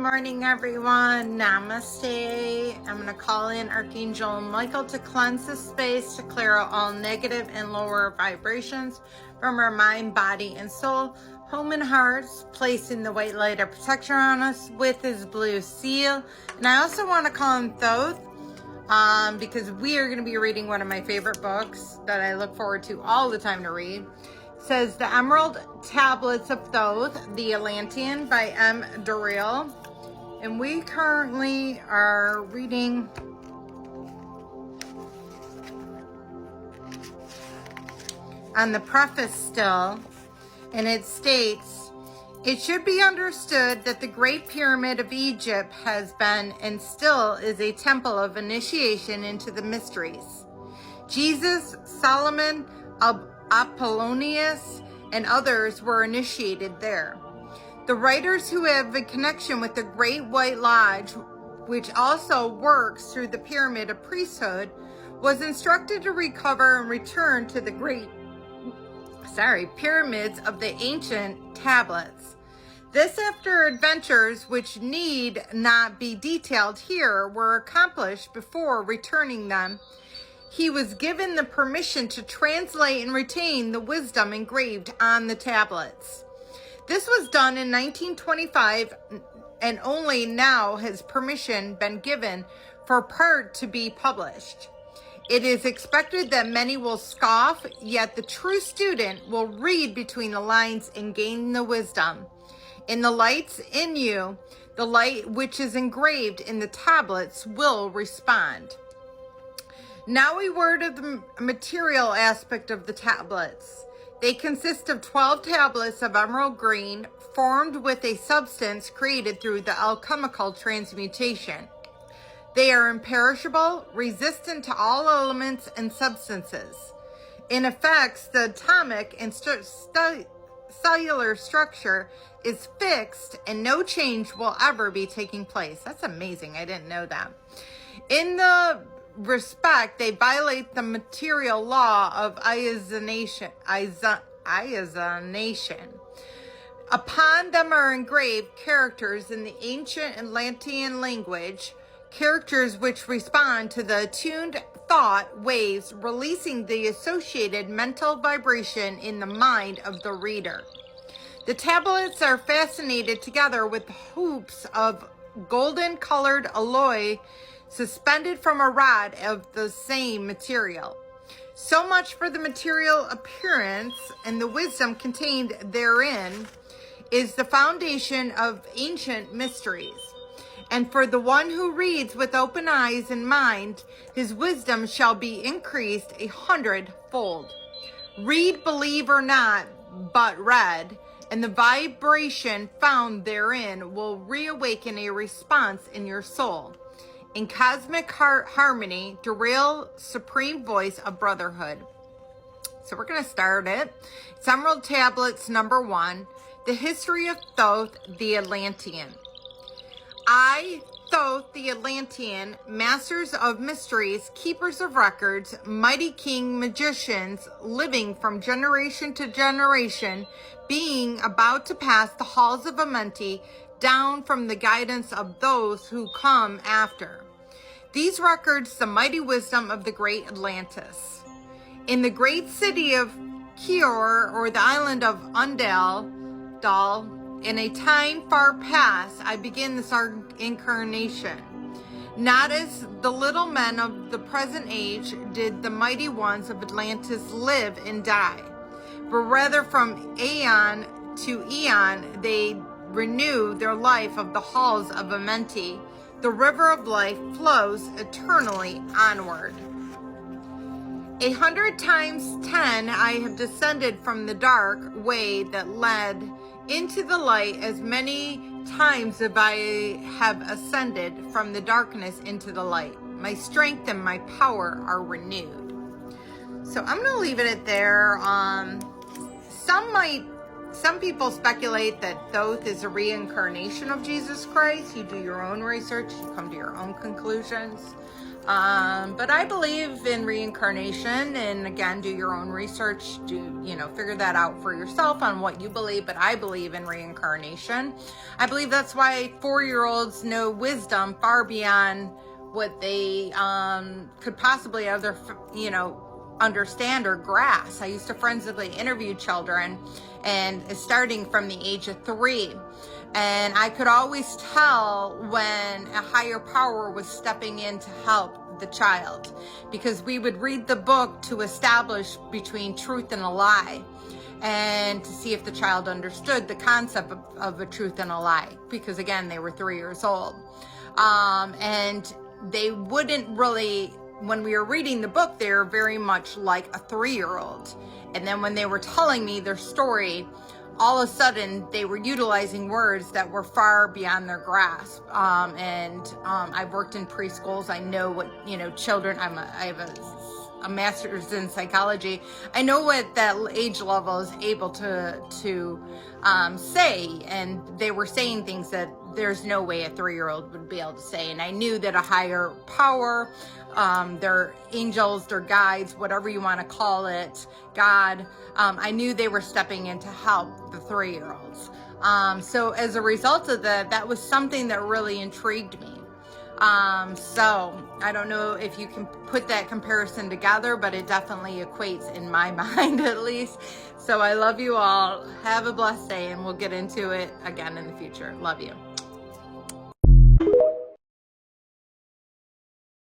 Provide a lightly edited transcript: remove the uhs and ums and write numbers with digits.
morning, everyone. Namaste. I'm going to call in Archangel Michael to cleanse the space, to clear out all negative and lower vibrations from our mind, body, and soul, home and hearts, placing the white light of protection on us with his blue seal. And I also want to call in Thoth, because we are going to be reading one of my favorite books that I look forward to all the time to read. It says The Emerald Tablets of Thoth, the Atlantean by M. Durrell. And we currently are reading on the preface still, and it states, "It should be understood that the Great Pyramid of Egypt has been and still is a temple of initiation into the mysteries. Jesus, Solomon, Apollonius, and others were initiated there. The writers who have a connection with the Great White Lodge, which also works through the pyramid of priesthood, was instructed to recover and return to the pyramids of the ancient tablets. This, after adventures which need not be detailed here were accomplished before returning them, he was given the permission to translate and retain the wisdom engraved on the tablets. This was done in 1925, and only now has permission been given for part to be published. It is expected that many will scoff, yet the true student will read between the lines and gain the wisdom. In the lights in you, the light which is engraved in the tablets will respond." Now a word of the material aspect of the tablets. They consist of 12 tablets of emerald green, formed with a substance created through the alchemical transmutation. They are imperishable, resistant to all elements and substances. In effect, the atomic and cellular structure is fixed and no change will ever be taking place. That's amazing. I didn't know that. In the respect, they violate the material law of ionization. Upon them are engraved characters in the ancient Atlantean language, characters which respond to the attuned thought waves, releasing the associated mental vibration in the mind of the reader. The tablets are fastened together with hoops of golden colored alloy suspended from a rod of the same material. So much for the material appearance, and the wisdom contained therein is the foundation of ancient mysteries. And for the one who reads with open eyes and mind, his wisdom shall be increased 100-fold. Read, believe or not, but read, and the vibration found therein will reawaken a response in your soul. In cosmic harmony, Durrell, supreme voice of brotherhood. So we're going to start it. It's Emerald Tablets number 1, the history of Thoth, the Atlantean. I, Thoth, the Atlantean, masters of mysteries, keepers of records, mighty king magicians, living from generation to generation, being about to pass the halls of Amenti, down from the guidance of those who come after. These records the mighty wisdom of the great Atlantis. In the great city of Kior, or the island of Undal, in a time far past, I begin this incarnation. Not as the little men of the present age did the mighty ones of Atlantis live and die, but rather from aeon to eon they renew their life of the halls of Amenti. The river of life flows eternally onward. 100 times 10 I have descended from the dark way that led into the light, as many times as I have ascended from the darkness into the light. My strength and my power are renewed. So I'm going to leave it at there. Some might some people speculate that Thoth is a reincarnation of Jesus Christ. You do your own research, you come to your own conclusions. But I believe in reincarnation, and again, do your own research, figure that out for yourself on what you believe, but I believe in reincarnation. I believe that's why 4-year-olds know wisdom far beyond what they could possibly understand or grasp. I used to forensically interview children, and starting from the age of 3. And I could always tell when a higher power was stepping in to help the child, because we would read the book to establish between truth and a lie, and to see if the child understood the concept of a truth and a lie, because again, they were 3 years old. And they wouldn't really, when we were reading the book, they were very much like a 3-year-old. And then when they were telling me their story, all of a sudden they were utilizing words that were far beyond their grasp. I've worked in preschools. I know what, children, I have a master's in psychology. I know what that age level is able to say, and they were saying things that there's no way a 3-year-old would be able to say. And I knew that a higher power, their angels, their guides, whatever you want to call it, God, I knew they were stepping in to help the 3-year-olds. So as a result of that was something that really intrigued me. So I don't know if you can put that comparison together, but it definitely equates in my mind, at least. So I love you all. Have a blessed day, and we'll get into it again in the future. Love you.